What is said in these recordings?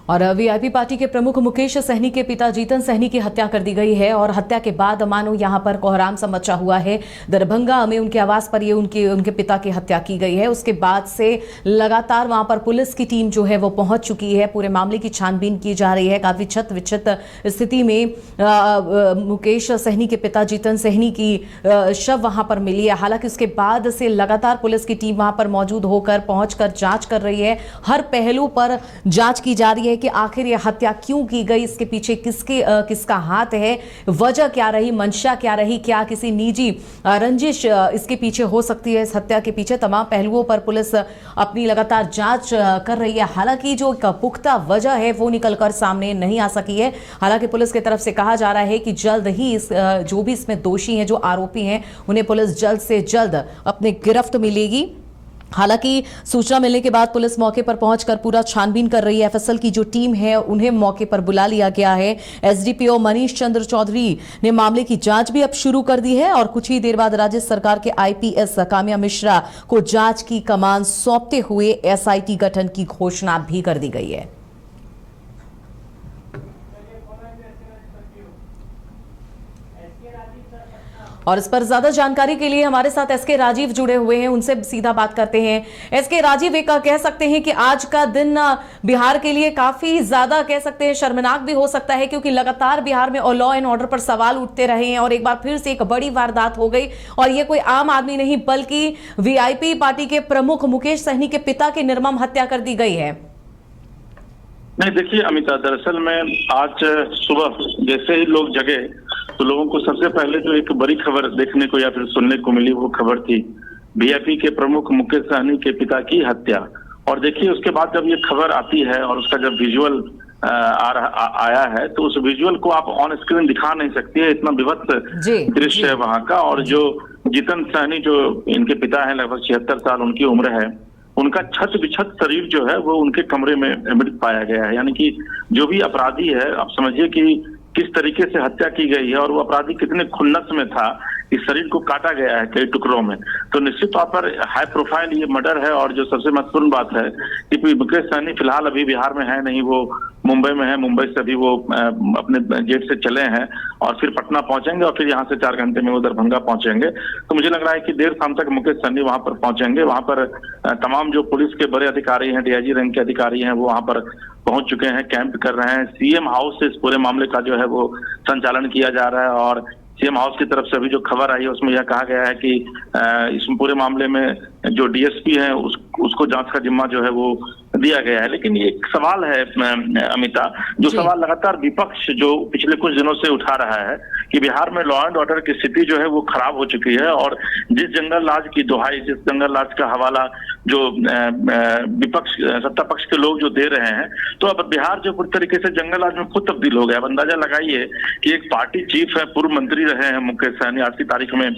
और VIP party के प्रमुख मुकेश सहनी के पिता जीतन सहनी की हत्या कर दी गई है और हत्या के बाद मानो यहां पर कोहराम सा मचा हुआ है। दरभंगा में उनके आवास पर ये उनके पिता की हत्या की गई है। उसके बाद से लगातार वहां पर पुलिस की टीम जो है वो पहुंच चुकी है। पूरे मामले की छानबीन की जा रही है। काफी छत विक्षत स्थिति में मुकेश सहनी के पिता जीतन सहनी की शव वहां पर मिली है। हालांकि उसके बाद से लगातार पुलिस की टीम वहां पर मौजूद होकर पहुंचकर जांच कर रही है। हर पहलू पर जांच की जा रही है कि आखिर ये हत्या क्यों की गई, इसके पीछे किसका हाथ है, वजह क्या रही, मंशा क्या रही, क्या किसी निजी रंजिश इसके पीछे हो सकती है। इस हत्या के पीछे तमाम पहलुओं पर पुलिस अपनी लगातार जांच कर रही है। हालांकि जो पुख्ता वजह है वो निकलकर सामने नहीं आ सकी है। हालांकि पुलिस की तरफ से कहा जा रहा है कि जल्द ही जो भी इसमें दोषी हैं, जो आरोपी हैं, उन्हें पुलिस जल्द से जल्द अपने गिरफ्त मिलेगी। हालांकि सूचना मिलने के बाद पुलिस मौके पर पहुंचकर पूरा छानबीन कर रही है। एफएसएल की जो टीम है उन्हें मौके पर बुला लिया गया है। एसडीपीओ मनीष चंद्र चौधरी ने मामले की जांच भी अब शुरू कर दी है और कुछ ही देर बाद राज्य सरकार के आईपीएस काम्या मिश्रा को जांच की कमान सौंपते हुए एसआईटी गठन की घोषणा भी कर दी गई है। और इस पर ज्यादा जानकारी के लिए हमारे साथ एसके राजीव जुड़े हुए हैं, उनसे सीधा बात करते हैं। एसके राजीव, एक कह सकते हैं कि आज का दिन बिहार के लिए काफी ज्यादा कह सकते हैं शर्मनाक भी हो सकता है, क्योंकि लगातार बिहार में लॉ एंड ऑर्डर पर सवाल उठते रहे हैं और एक बार फिर से एक बड़ी वारदात हो गई। और ये कोई आम आदमी नहीं बल्कि वीआईपी पार्टी के प्रमुख मुकेश सहनी के पिता की निर्मम हत्या कर दी गई है। नहीं, देखिए अमिता, दरअसल में आज सुबह जैसे ही लोग जगे तो लोगों को सबसे पहले जो एक बड़ी खबर देखने को या फिर सुनने को मिली वो खबर थी वीआईपी के प्रमुख मुकेश सहनी के पिता की हत्या। और देखिए उसके बाद जब ये खबर आती है और उसका जब विजुअल आया है तो उस विजुअल को आप ऑन स्क्रीन दिखा नहीं सकती है, इतना विभत्स दृश्य है वहां का। और जो जीतन सहनी जो इनके पिता हैं, लगभग 76 साल उनकी उम्र है, उनका छत बिछत शरीर जो है वो उनके कमरे में मृत पाया गया है। यानी कि जो भी अपराधी है, आप समझिए कि किस तरीके से हत्या की गई है और वो अपराधी कितने खुन्नस में था, इस शरीर को काटा गया है कई टुकड़ों में। तो निश्चित तौर पर हाई प्रोफाइल ये मर्डर है। और जो सबसे महत्वपूर्ण बात है कि मुकेश सहनी फिलहाल अभी बिहार में है नहीं, वो मुंबई में है। मुंबई से अभी वो अपने जेट से चले हैं और फिर पटना पहुंचेंगे और फिर यहाँ से 4 घंटे में वो दरभंगा पहुंचेंगे। तो मुझे लग रहा है कि देर शाम तक मुकेश सहनी वहां पर पहुंचेंगे। वहां पर तमाम जो पुलिस के बड़े अधिकारी हैं, डीआईजी रैंक के अधिकारी हैं, वो वहां पर पहुंच चुके हैं, कैंप कर रहे हैं। सीएम हाउस से इस पूरे मामले का जो है वो संचालन किया जा रहा है। और सीएम हाउस की तरफ से अभी जो खबर आई है उसमें यह कहा गया है कि इस पूरे मामले में जो डीएसपी है उसको जांच का जिम्मा जो है वो दिया गया है। लेकिन ये एक सवाल है अमिता, जो सवाल लगातार विपक्ष जो पिछले कुछ दिनों से उठा रहा है कि बिहार में लॉ एंड ऑर्डर की स्थिति जो है वो खराब हो चुकी है। और जिस जंगल राज की दुहाई, जिस जंगल राज का हवाला जो विपक्ष सत्ता पक्ष के लोग जो दे रहे हैं, तो अब बिहार जो पूरी तरीके से जंगल राज में खुद तब्दील हो गया। अब अंदाजा लगाइए कि एक पार्टी चीफ है, पूर्व मंत्री रहे हैं मुकेश सहनी, आज की तारीख में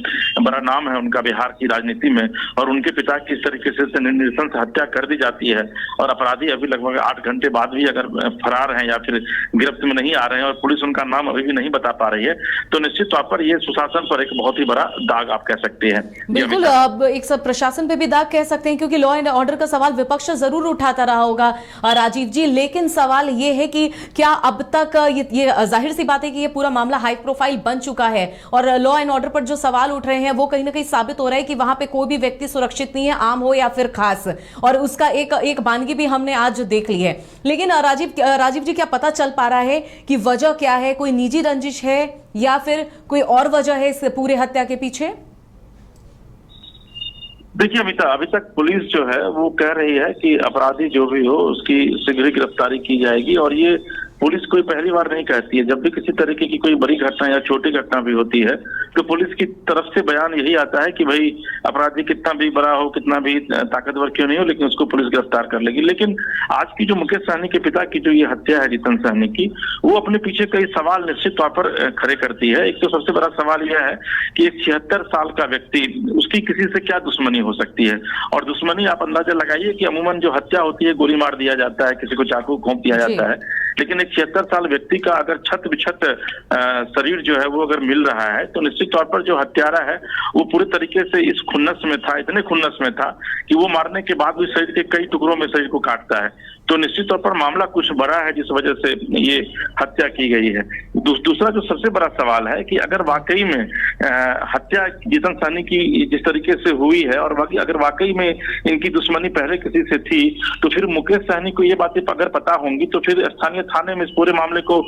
बड़ा नाम है उनका बिहार की राजनीति में, और उनके पिता की इस तरीके से निर्दयता से हत्या कर दी जाती है। और अपराधी अभी लगभग 8 घंटे बाद भी अगर फरार हैं या फिर गिरफ्त में नहीं आ रहे हैं और पुलिस उनका नाम अभी भी नहीं बता पा रही है, तो निश्चित तौर पर यह सुशासन पर एक बहुत ही बड़ा दाग आप कह सकते हैं। बिल्कुल, अब एक सब प्रशासन पे भी दाग कह सकते हैं, क्योंकि लॉ एंड ऑर्डर का सवाल विपक्ष जरूर उठाता रहा होगा राजीव जी। लेकिन सवाल ये है कि क्या अब तक ये जाहिर सी बात है कि ये पूरा मामला हाई प्रोफाइल बन चुका है और लॉ एंड ऑर्डर पर जो सवाल उठ रहे हैं वो कहीं ना कहीं साबित हो रहा है कि वहां पे कोई भी व्यक्ति सुरक्षित नहीं है, आम हो या फिर खास। और उसका एक वानगी भी हमने आज देख ली है। लेकिन राजीव जी, क्या पता चल पा रहा है कि वजह क्या है? कोई निजी रंजिश है या फिर कोई और वजह है इस पूरे हत्या के पीछे? देखिए अमिता, अभी तक पुलिस जो है वो कह रही है कि अपराधी जो भी हो उसकी शीघ्र ही गिरफ्तारी की जाएगी। और ये पुलिस कोई पहली बार नहीं कहती है। जब भी किसी तरीके की कोई बड़ी घटना या छोटी घटना भी होती है तो पुलिस की तरफ से बयान यही आता है कि भाई अपराधी कितना भी बड़ा हो, कितना भी ताकतवर क्यों नहीं हो, लेकिन उसको पुलिस गिरफ्तार कर लेगी। लेकिन आज की जो मुकेश सहनी के पिता की जो ये हत्या है जीतन सहनी की, वो अपने पीछे कई सवाल निश्चित तौर पर खड़े करती है। एक तो सबसे बड़ा सवाल यह है कि एक 76 साल का व्यक्ति, उसकी किसी से क्या दुश्मनी हो सकती है? और दुश्मनी आप अंदाजा लगाइए कि अमूमन जो हत्या होती है गोली मार दिया जाता है, किसी को चाकू घोंप दिया जाता है। लेकिन एक 76 साल व्यक्ति का अगर छत बिछत शरीर जो है वो अगर मिल रहा है तो निश्चित तौर पर जो हत्यारा है वो पूरे तरीके से इस खुन्नस में था, इतने खुन्नस में था कि वो मारने के बाद भी शरीर के कई टुकड़ों में शरीर को काटता है। तो निश्चित तौर पर मामला कुछ बड़ा है जिस वजह से ये हत्या की गई है। दूसरा जो सबसे बड़ा सवाल है कि अगर वाकई में हत्या जीतन सहनी की जिस तरीके से हुई है और अगर वाकई में इनकी दुश्मनी पहले किसी से थी, तो फिर मुकेश सहनी को ये बातें अगर पता होंगी तो फिर स्थानीय थाने में इस पूरे मामले को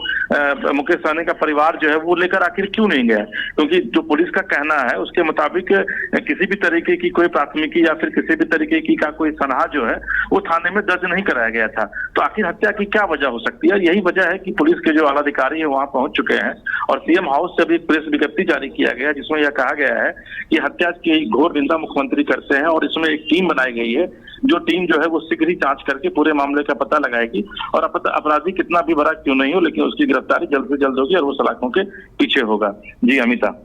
मुकेश सहनी का परिवार जो है वो लेकर आखिर क्यों नहीं गया? क्योंकि जो पुलिस का कहना है उसके मुताबिक किसी भी तरीके की कोई प्राथमिकी या फिर किसी भी तरीके की का कोई सनहा जो है वो थाने में दर्ज नहीं कराया गया था। तो आखिर हत्या की क्या वजह हो सकती है? यही वजह है कि पुलिस के जो आला अधिकारी है वहां पहुंच चुके हैं और सीएम हाउस से भी प्रेस विज्ञप्ति जारी किया गया जिसमें यह कहा गया है कि हत्या की घोर निंदा मुख्यमंत्री करते हैं और इसमें एक टीम बनाई गई है, जो टीम जो है वो शीघ्र ही जांच करके पूरे मामले का पता लगाएगी और अपराधी कितना भी बड़ा क्यों नहीं हो लेकिन उसकी गिरफ्तारी जल्द से जल्द होगी और वो सलाखों के पीछे होगा। जी अमिता।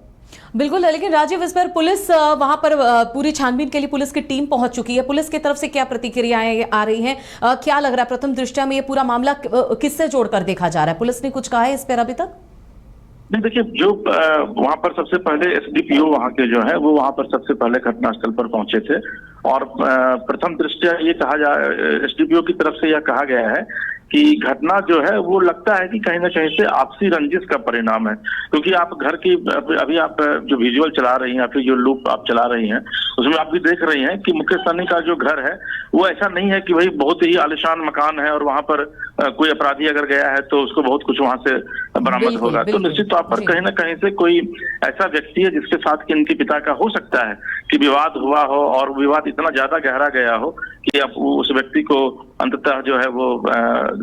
बिल्कुल, लेकिन राजीव, इस पर पुलिस वहां पर पूरी छानबीन के लिए पुलिस की टीम पहुंच चुकी है। पुलिस की तरफ से क्या प्रतिक्रियाएं आ रही हैं? क्या लग रहा है प्रथम दृष्टया में ये पूरा मामला किससे जोड़कर देखा जा रहा है? पुलिस ने कुछ कहा है इस पर अभी तक? नहीं, देखिए, जो वहां पर सबसे पहले एसडीपीओ वहां के जो है वो वहां पर सबसे पहले घटनास्थल पर पहुंचे थे और प्रथम दृष्टया ये कहा जा एसडीपीओ की तरफ से यह कहा गया है कि घटना जो है वो लगता है कि कहीं ना कहीं से आपसी रंजिश का परिणाम है, क्योंकि आप घर की अभी आप जो विजुअल चला रही हैं या फिर जो लूप आप चला रही हैं उसमें आप भी देख रही हैं कि मुकेश सहनी का जो घर है वो ऐसा नहीं है कि भाई बहुत ही आलिशान मकान है और वहां पर कोई अपराधी अगर गया है तो उसको बहुत कुछ वहां से बरामद होगा। तो निश्चित तौर पर कहीं ना कहीं से कोई ऐसा व्यक्ति है जिसके साथ कि इनके पिता का हो सकता है कि विवाद हुआ हो और विवाद इतना ज्यादा गहरा गया हो कि अब उस व्यक्ति को अंततः जो है वो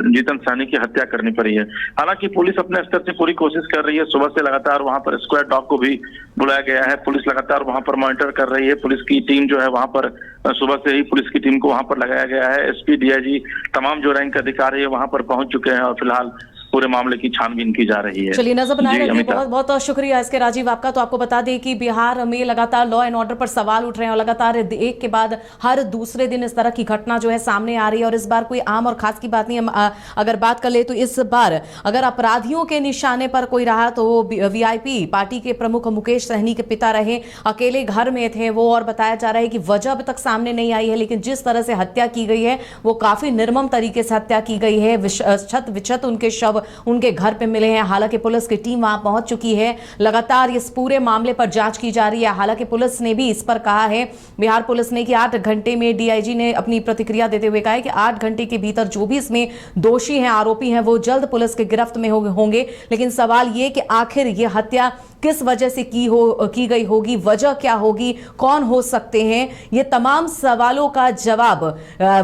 जीतन सहनी की हत्या करनी पड़ी है। हालांकि पुलिस अपने स्तर से पूरी कोशिश कर रही है, सुबह से लगातार वहां पर स्क्वाड डॉग को भी बुलाया गया है, पुलिस लगातार वहां पर मॉनिटर कर रही है, पुलिस की टीम जो है वहां पर सुबह से ही पुलिस की टीम को वहां पर लगाया गया है, एसपी डीआईजी तमाम जो रैंक अधिकारी है वहां पर पहुंच चुके हैं और फिलहाल पूरे मामले की छानबीन की जा रही है। चलिए, नजर बनाए रखिए। बहुत बहुत शुक्रिया इसके राजीव आपका। तो आपको बता दें कि बिहार में लगातार लॉ एंड ऑर्डर पर सवाल उठ रहे हैं और लगातार एक के बाद हर दूसरे दिन इस तरह की घटना जो है सामने आ रही है और इस बार कोई आम और खास की बात नहीं है। अगर बात कर ले तो इस बार अगर अपराधियों के निशाने पर कोई रहा तो वीआईपी पार्टी के प्रमुख मुकेश सहनी के पिता रहे, अकेले घर में थे वो, और बताया जा रहा है कि वजह अभी तक सामने नहीं आई है, लेकिन जिस तरह से हत्या की गई है वो काफी निर्मम तरीके से हत्या की गई है। छत विछत उनके शव उनके घर पे मिले हैं। हालांकि पुलिस की टीम वहां पहुंच चुकी है, लगातार इस पूरे मामले पर जांच की जा रही है। हालांकि पुलिस ने भी इस पर कहा है, बिहार पुलिस ने, कि 8 घंटे में, डीआईजी ने अपनी प्रतिक्रिया देते हुए कहा है कि 8 घंटे के भीतर जो भी इसमें दोषी हैं, आरोपी हैं, वो जल्द पुलिस के गिरफ्त में होंगे। लेकिन सवाल ये कि आखिर ये हत्या किस वजह से की गई होगी, वजह क्या होगी, कौन हो सकते हैं, ये तमाम सवालों का जवाब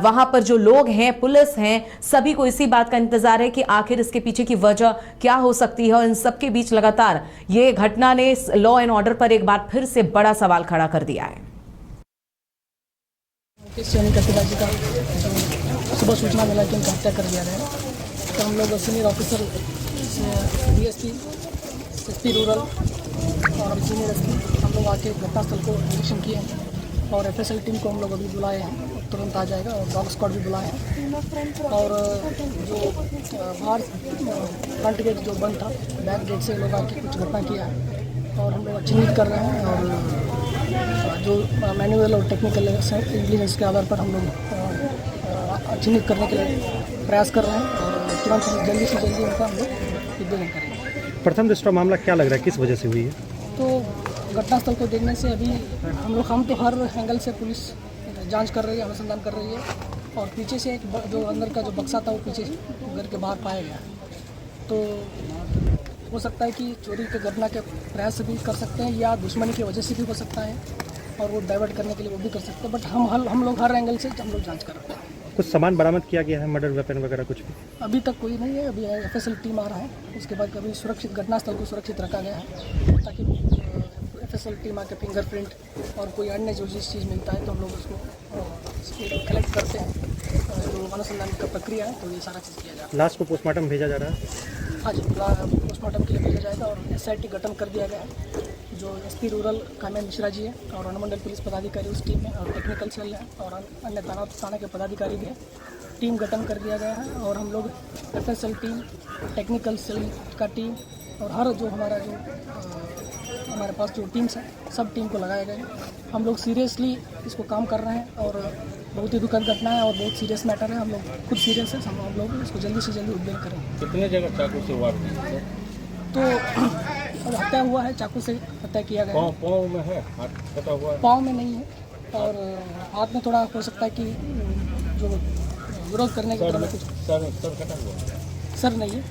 वहां पर जो लोग हैं, पुलिस हैं, सभी को इसी बात का इंतजार है कि आखिर इसके पीछे की वजह क्या हो सकती है। और इन सबके बीच लगातार ये घटना ने लॉ एंड ऑर्डर पर एक बार फिर से बड़ा सवाल खड़ा कर दिया है। सुबह सूचना मिला कि उनका हत्या कर दिया गया, तो हम लोग senior officer DSP, SP rural और सीनियर एसपी हम लोग आके घटनास्थल को निरीक्षण किए हैं और एफएसएल टीम को हम लोग अभी बुलाए हैं, तुरंत आ जाएगा, और डॉग स्क्वाड भी बुलाए हैं। और जो बाहर फ्रंट गेट जो बंद था, बैक गेट से लोग आके कुछ घटना किया है और हम लोग चिन्हित कर रहे हैं और जो मैनुअल और टेक्निकल इंटेलिजेंस के आधार पर हम लोग चिन्हित करने के लिए प्रयास कर रहे हैं और तुरंत जल्दी से जल्दी उनका हम लोग विद्यमान करेंगे। प्रथम दृष्टया मामला क्या लग रहा है, किस वजह से हुई है? तो घटनास्थल को देखने से अभी हम तो हर एंगल से पुलिस जांच कर रही है, अनुसंधान कर रही है और पीछे से एक जो अंदर का जो बक्सा था वो पीछे घर के बाहर पाया गया। तो हो सकता है कि चोरी की घटना के प्रयास भी कर सकते हैं या दुश्मनी की वजह से भी हो सकता है और वो डाइवर्ट करने के लिए वो भी कर सकते हैं, बट हम लोग हर एंगल से हम लोग जाँच कर रहे हैं। कुछ सामान बरामद किया गया है, मर्डर वेपन वगैरह कुछ भी? अभी तक कोई नहीं है, अभी एफएसएल टीम आ रहा है, उसके बाद कभी सुरक्षित घटनास्थल को सुरक्षित रखा गया है ताकि एफएसएल टीम आके फिंगरप्रिंट और कोई अन्य जो जिस चीज़ मिलता है तो हम लोग उसको कलेक्ट करते हैं, जो अनुसंधान का प्रक्रिया है, तो ये सारा चीज़ किया जाएगा। लास्ट को पोस्टमार्टम भेजा जा रहा है? हाँ जी, पोस्टमार्टम के लिए भेजा जाएगा और एसआईटी गठन कर दिया गया है, जो एसपी रूरल काम्या मिश्रा जी है और अनुमंडल पुलिस पदाधिकारी उस टीम में और टेक्निकल सेल है और अन्य थाना के पदाधिकारी भी है। टीम गठन कर दिया गया है और हम लोग एफएसएल टीम, टेक्निकल सेल का टीम और हर जो हमारे पास जो टीम्स हैं सब टीम को लगाया गया है। हम लोग सीरियसली इसको काम कर रहे हैं और बहुत ही दुखद घटना है और बहुत सीरियस मैटर है। हम लोग खुद सीरियस है, हम लोग इसको जल्दी से जल्दी उद्धार करें। कितने जगह चाकू से वार किया? तो अब हत्या हुआ है, चाकू से हत्या किया गया है। पाँव में है, हाथ कटा हुआ है? पाँव में नहीं है और हाथ में थोड़ा हो सकता है कि जो विरोध करने के दौरान कुछ सर कटा हुआ है? सर नहीं है,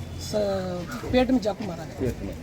पेट में चाकू मारा है। पेट में।